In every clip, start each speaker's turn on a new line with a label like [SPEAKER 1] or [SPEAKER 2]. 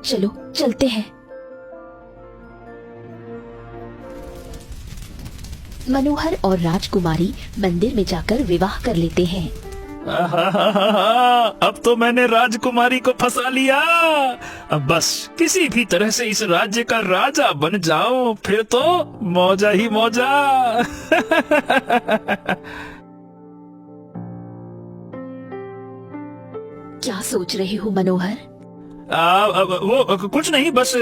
[SPEAKER 1] चलो चलते हैं। मनोहर और राजकुमारी मंदिर में जाकर विवाह कर लेते हैं।
[SPEAKER 2] अब तो मैंने राजकुमारी को फंसा लिया। अब बस किसी भी तरह से इस राज्य का राजा बन जाऊं, फिर तो मौजा ही मौजा।
[SPEAKER 1] क्या सोच रहे हो मनोहर?
[SPEAKER 2] वो कुछ नहीं, बस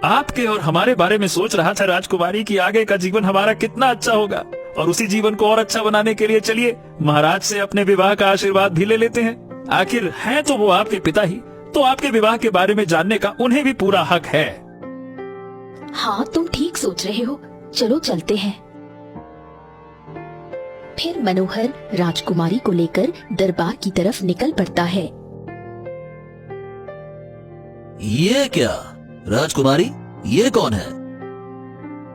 [SPEAKER 2] आपके और हमारे बारे में सोच रहा था राजकुमारी की आगे का जीवन हमारा कितना अच्छा होगा, और उसी जीवन को और अच्छा बनाने के लिए चलिए महाराज से अपने विवाह का आशीर्वाद भी ले लेते हैं। आखिर हैं तो वो आपके पिता ही, तो आपके विवाह के बारे में जानने का उन्हें भी पूरा हक है।
[SPEAKER 1] हाँ, तुम ठीक सोच रहे हो, चलो चलते हैं। फिर मनोहर राजकुमारी को लेकर दरबार की तरफ निकल पड़ता है।
[SPEAKER 3] ये क्या राजकुमारी, ये कौन है?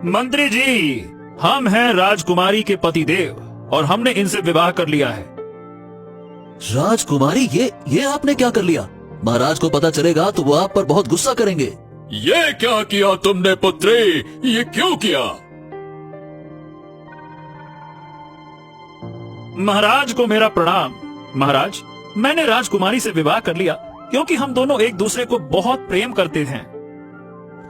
[SPEAKER 2] मंत्री जी, हम हैं राजकुमारी के पतिदेव और हमने इनसे विवाह कर लिया है।
[SPEAKER 3] राजकुमारी, ये आपने क्या कर लिया? महाराज को पता चलेगा तो वो आप पर बहुत गुस्सा करेंगे।
[SPEAKER 4] ये क्या किया तुमने पुत्री, ये क्यों किया?
[SPEAKER 2] महाराज को मेरा प्रणाम। महाराज, मैंने राजकुमारी से विवाह कर लिया क्योंकि हम दोनों एक दूसरे को बहुत प्रेम करते थे।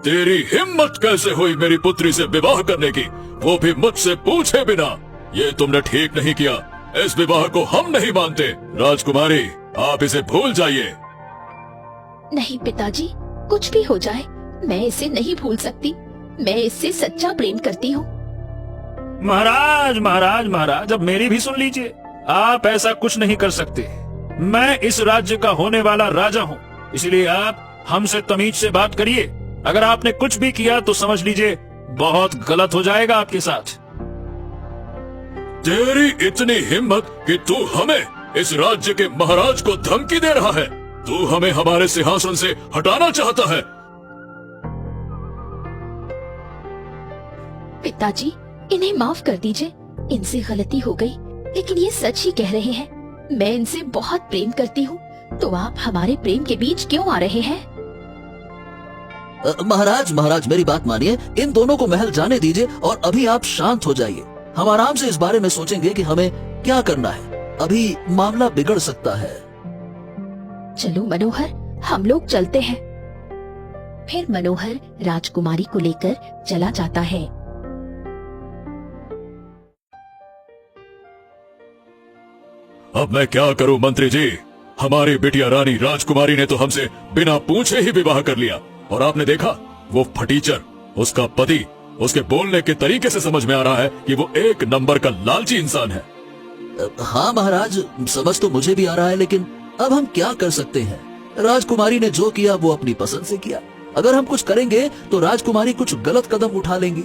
[SPEAKER 4] तेरी हिम्मत कैसे हुई मेरी पुत्री से विवाह करने की, वो भी मुझसे पूछे बिना? ये तुमने ठीक नहीं किया। इस विवाह को हम नहीं मानते। राजकुमारी, आप इसे भूल जाइए।
[SPEAKER 1] नहीं पिताजी, कुछ भी हो जाए मैं इसे नहीं भूल सकती। मैं इससे सच्चा प्रेम करती हूँ।
[SPEAKER 2] महाराज महाराज महाराज, अब मेरी भी सुन लीजिए। आप ऐसा कुछ नहीं कर सकते। मैं इस राज्य का होने वाला राजा हूँ, इसलिए आप हमसे तमीज से बात करिए। अगर आपने कुछ भी किया तो समझ लीजिए बहुत गलत हो जाएगा आपके साथ।
[SPEAKER 4] तेरी इतनी हिम्मत कि तू हमें, इस राज्य के महाराज को धमकी दे रहा है? तू हमें हमारे सिंहासन से हटाना चाहता है?
[SPEAKER 1] पिताजी, इन्हें माफ कर दीजिए। इनसे गलती हो गई, लेकिन ये सच ही कह रहे हैं। मैं इनसे बहुत प्रेम करती हूँ, तो आप हमारे प्रेम के बीच क्यों आ रहे हैं?
[SPEAKER 3] महाराज मेरी बात मानिए। इन दोनों को महल जाने दीजिए और अभी आप शांत हो जाइए। हम आराम से इस बारे में सोचेंगे कि हमें क्या करना है। अभी मामला बिगड़ सकता है।
[SPEAKER 1] चलो मनोहर, हम लोग चलते हैं। फिर मनोहर राजकुमारी को लेकर चला जाता है।
[SPEAKER 4] अब मैं क्या करूं मंत्री जी? हमारी बिटिया रानी राजकुमारी ने तो हमसे बिना पूछे ही विवाह कर लिया, और आपने देखा वो फटीचर, उसका पति, उसके बोलने के तरीके से समझ में आ रहा है कि वो एक नंबर का लालची इंसान है।
[SPEAKER 3] हाँ महाराज, समझ तो मुझे भी आ रहा है, लेकिन अब हम क्या कर सकते हैं? राजकुमारी ने जो किया वो अपनी पसंद से किया। अगर हम कुछ करेंगे तो राजकुमारी कुछ गलत कदम उठा लेंगी।